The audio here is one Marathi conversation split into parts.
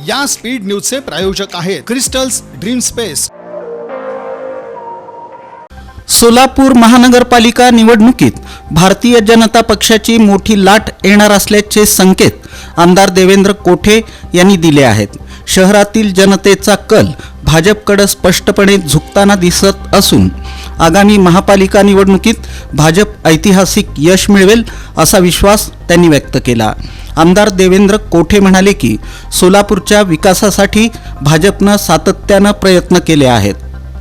या स्पीड न्यूजचे प्रायोजक आहेत क्रिस्टल्स ड्रीम स्पेस। सोलापूर महानगरपालिका निवडणुकीत भारतीय जनता पक्षाची मोठी लाट येणार असल्याचे संकेत आमदार देवेंद्र कोठे यांनी दिले आहेत। शहरातील जनतेचा कल भाजपकडे स्पष्टपणे झुकताना दिसत असून आगामी महापालिका निवडणुकीत भाजप ऐतिहासिक यश मिळवेल असा विश्वास त्यांनी व्यक्त केला। आमदार देवेंद्र कोठे म्हणाले की सोलापूरच्या विकासासाठी भाजपने सातत्याने प्रयत्न केले आहेत।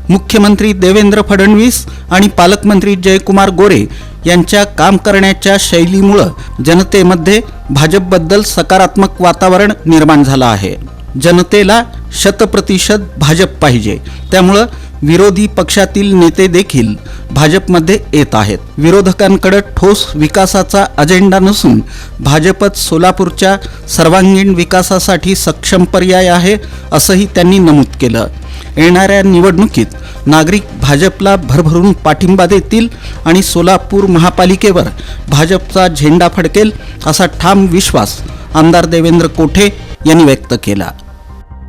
मुख्यमंत्री देवेंद्र फडणवीस आणि पालकमंत्री जयकुमार गोरे यांच्या काम करण्याच्या शैलीमुळे जनतेमध्ये भाजपबद्दल सकारात्मक वातावरण निर्माण झालं आहे। जनतेला 100% भाजप पाहिजे, त्यामुळे विरोधी पक्षातील नेते देखील भाजपमध्ये येत आहेत। विरोधकांकडे ठोस विकासाचा अजेंडा नसून भाजपच सोलापूरच्या सर्वांगीण विकासासाठी सक्षम पर्याय आहे असंही त्यांनी नमूद केलं। येणाऱ्या निवडणुकीत नागरिक भाजपला भरभरून पाठिंबा देतील आणि सोलापूर महापालिकेवर भाजपचा झेंडा फडकेल असा ठाम विश्वास आमदार देवेंद्र कोठे यांनी व्यक्त केला।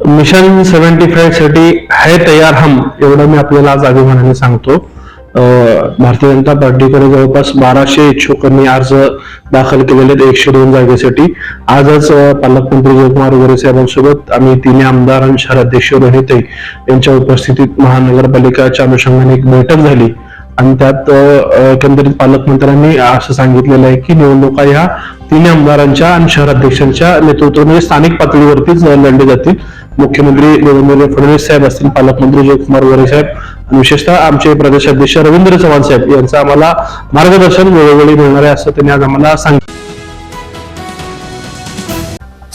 मिशन 75 साठी है तयार हम एवढं मी आपल्याला आज अभिमानाने सांगतो। भारतीय जनता पार्टीकडे जवळपास 1200 इच्छुकांनी अर्ज दाखल केलेले आहेत 102 जागेसाठी। आजच पालकमंत्री जयकुमार गोरे साहेबांसोबत आम्ही तिन्ही आमदार आणि शहराध्यक्ष रोहिते यांच्या उपस्थितीत महानगरपालिकेच्या अनुषंगाने एक बैठक झाली आणि त्यात एकंदरीत पालकमंत्र्यांनी असं सांगितलेलं आहे की निवडणुका ह्या तिन्ही आमदारांच्या आणि शहराध्यक्षांच्या नेतृत्वाने स्थानिक पातळीवरतीच लढले जातील। मुख्यमंत्री देवेंद्र फडणवीस साहेब असतील, पालकमंत्री जयकुमार गोरे साहेब आणि विशेषतः आमचे प्रदेशाध्यक्ष रवींद्र चव्हाण साहेब यांचं आम्हाला मार्गदर्शन वेळोवेळी मिळणार आहे असं त्यांनी आज आम्हाला सांगितलं।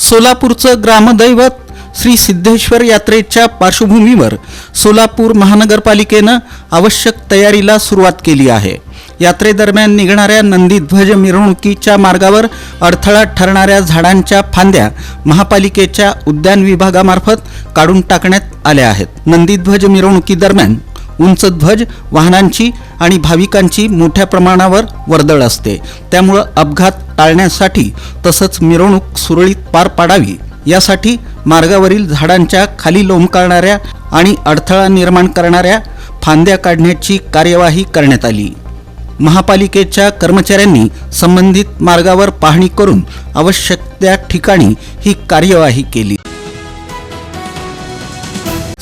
सोलापूरचं ग्रामदैवत श्री सिद्धेश्वर यात्रेच्या पार्श्वभूमीवर सोलापूर महानगरपालिकेनं आवश्यक तयारीला सुरुवात केली आहे। यात्रेदरम्यान निघणाऱ्या नंदीध्वज मिरवणुकीच्या मार्गावर अडथळा ठरणाऱ्या झाडांच्या फांद्या महापालिकेच्या उद्यान विभागामार्फत काढून टाकण्यात आल्या आहेत। नंदीध्वज मिरवणुकीदरम्यान उंच ध्वज वाहनांची आणि भाविकांची मोठ्या प्रमाणावर वर्दळ असते, त्यामुळे अपघात टाळण्यासाठी तसंच मिरवणूक सुरळीत पार पाडावी यासाठी मार्गावरील झाडांच्या खाली लोंबकळणाऱ्या आणि अडथळा निर्माण करणाऱ्या फांद्या काढण्याची कार्यवाही करण्यात आली। महापालिकेच्या कर्मचाऱ्यांनी संबंधित मार्गावर पाहणी करून आवश्यक त्या ठिकाणी ही कार्यवाही केली।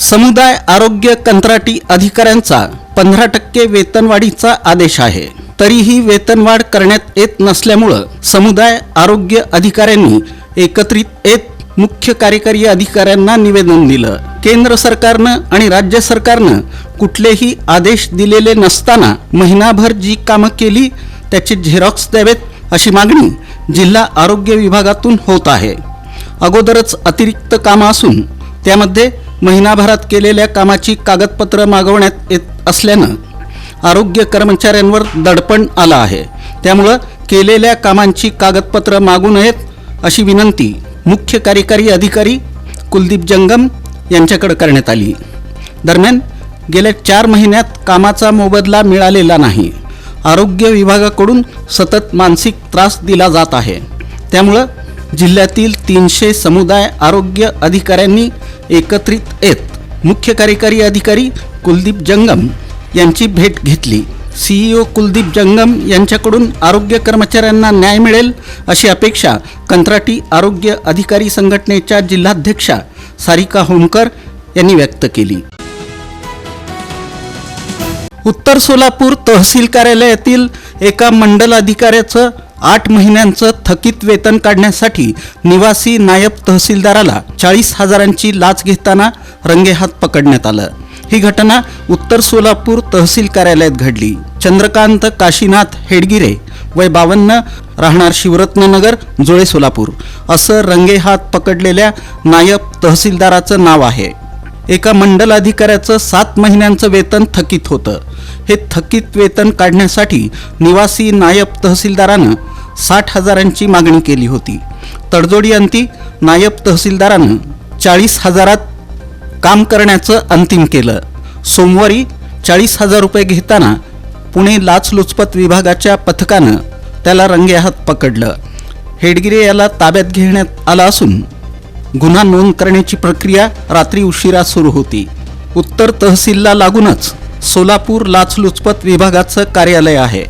समुदाय आरोग्य कंत्राटी अधिकाऱ्यांचा 15% वेतनवाढीचा आदेश आहे, तरीही वेतनवाढ करण्यात येत नसल्यामुळे समुदाय आरोग्य अधिकाऱ्यांनी एकत्रित येत मुख्य कार्यकारी अधिकाऱ्यांना निवेदन दिलं। केंद्र सरकारनं आणि राज्य सरकारनं कुठलेही आदेश दिलेले नसताना महिनाभर जी कामं केली त्याचे झेरॉक्स द्यावेत अशी मागणी जिल्हा आरोग्य विभागातून होत आहे। अगोदरच अतिरिक्त कामं असून त्यामध्ये महिनाभरात केलेल्या कामाची कागदपत्र मागवण्यात येत असल्यानं आरोग्य कर्मचाऱ्यांवर दडपण आलं आहे, त्यामुळं केलेल्या कामांची कागदपत्र मागू नयेत अशी विनंती मुख्य कार्यकारी अधिकारी कुलदीप जंगम यांच्याकडे करण्यात आली। दरम्यान गेल्या 4 महिन्यात कामाचा मोबदला मिळालेला नाही। आरोग्य विभागाकडून सतत मानसिक त्रास दिला जात आहे, त्यामुळं जिल्ह्यातील 300 समुदाय आरोग्य अधिकाऱ्यांनी एकत्रित येत मुख्य कार्यकारी अधिकारी कुलदीप जंगम यांची भेट घेतली। CEO कुलदीप जंगम यांच्याकडून आरोग्य कर्मचाऱ्यांना न्याय मिळेल अशी अपेक्षा कंत्राटी आरोग्य अधिकारी संघटनेच्या जिल्हाध्यक्षा सारिका होमकर यांनी व्यक्त केली। उत्तर सोलापूर तहसील कार्यालयातील एका मंडल अधिकाऱ्याचं 8 महिन्यांचं थकीत वेतन काढण्यासाठी निवासी नायब तहसीलदाराला 40,000ची लाच घेताना रंगेहात पकडण्यात आलं। ही घटना उत्तर सोलापूर तहसील कार्यालयात घडली। चंद्रकांत काशीनाथ हेडगिरे वय 52 राहणार शिवरत्ननगर जुळे सोलापूर असं रंगेहात पकडलेल्या नायब तहसीलदाराचं नाव आहे। एका मंडल अधिकाऱ्याचं 7 महिन्यांचं वेतन थकीत होतं। हे थकीत वेतन काढण्यासाठी निवासी नायब तहसीलदारानं 60,000ची मागणी केली होती। तडजोडीअंती नायब तहसीलदारानं 40,000त काम करण्याचं अंतिम केलं। सोमवारी 40,000 रुपये घेताना पुणे लाचलुचपत विभागाच्या पथकानं त्याला रंगेहात पकडलं। हेडगिरे याला ताब्यात घेण्यात आला असून गुन्हा नोंद करण्याची प्रक्रिया रात्री उशिरा सुरू होती. उत्तर तहसीलला लागूनच सोलापूर लाचलुचपत विभागाचं कार्यालय आहे.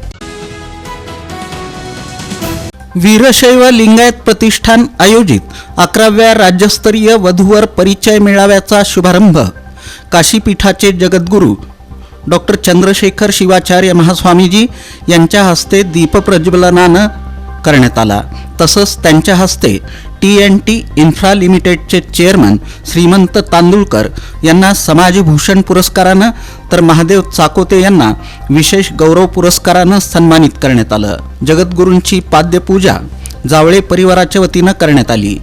वीरशैव लिंगायत प्रतिष्ठान आयोजित 11व्या राज्यस्तरीय वधूवर परिचय मेळाव्याचा शुभारंभ काशीपीठाचे जगद्गुरू डॉक्टर चंद्रशेखर शिवाचार्य महास्वामीजी यांच्या हस्ते दीपप्रज्वलनानं करण्यात आला. तसंच त्यांच्या हस्ते TNT इन्फ्रा लिमिटेडचे चेअरमन श्रीमंत तांदुळकर यांना समाजभूषण पुरस्कारानं तर महादेव चाकोते यांना विशेष गौरव पुरस्कारानं सन्मानित करण्यात आलं. जगद्गुरूंची पाद्यपूजा जावळे परिवाराच्या वतीनं करण्यात आली.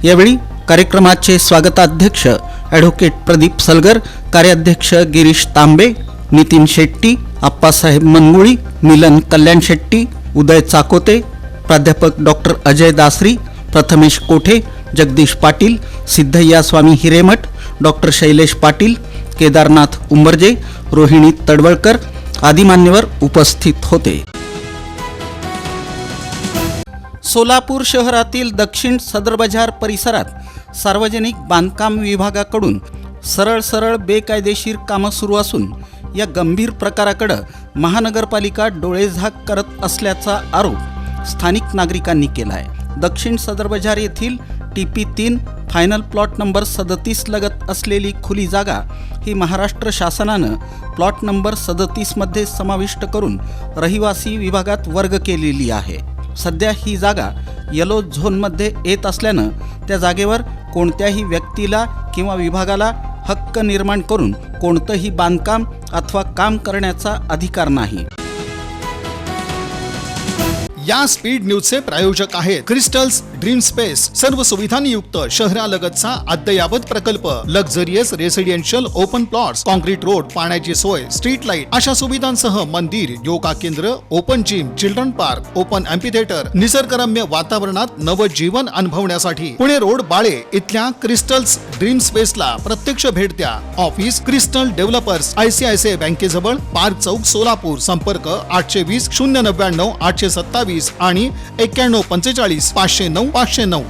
यावेळी कार्यक्रमाचे स्वागताध्यक्ष ॲडव्होकेट प्रदीप सलगर, कार्याध्यक्ष गिरीश तांबे, नितीन शेट्टी, आप्पासाहेब मनमुळी, मिलन कल्याण शेट्टी, उदय चाकोते, प्राध्यापक डॉक्टर अजय दासरी, प्रथमेश कोठे, जगदीश पाटील, सिद्धय्या स्वामी हिरेमठ, डॉक्टर शैलेश पाटील, केदारनाथ उंबर्जे, रोहिणी तडवळकर आदी मान्यवर उपस्थित होते. सोलापूर शहरातील दक्षिण सदर बाजार परिसरात सार्वजनिक बांधकाम विभागाकडून सरळ बेकायदेशीर कामं सुरू असून या गंभीर प्रकाराकडे महानगरपालिका डोळेझाक करत असल्याचा आरोप स्थानिक नागरिकांनी केला आहे. दक्षिण सदर बाजार येथील TP3 फायनल प्लॉट नंबर 37 लगत असलेली खुली जागा ही महाराष्ट्र शासनानं प्लॉट नंबर 37 मध्ये समाविष्ट करून रहिवासी विभागात वर्ग केलेली आहे. सध्या ही जागा येलो झोनमध्ये येत असल्यानं त्या जागेवर कोणत्याही व्यक्तीला किंवा विभागाला हक्क निर्माण करून कोणतंही बांधकाम अथवा काम करण्याचा अधिकार नाही. या स्पीड न्यूजचे प्रायोजक आहेत क्रिस्टल्स ड्रीम स्पेस. सर्व सुविधांनी युक्त शहरालगतचा अद्ययावत प्रकल्प, luxurious residential open plots, concrete road, पाण्याची सोय, स्ट्रीट लाईट अशा सुविधांसह मंदिर, योगा केंद्र, open gym, children park, open amphitheatre, निसर्गरम्य वातावरणात नवजीवन अनुभवण्यासाठी पुणे रोड बाळे इथल्या क्रिस्टल्स ड्रीम स्पेसला प्रत्यक्ष भेट द्या. ऑफिस क्रिस्टल डेव्हलपर्स, ICICI बँकेजवळ, पार्क चौक, सोलापूर. संपर्क 820 099 827 आणि 91 45 509 509.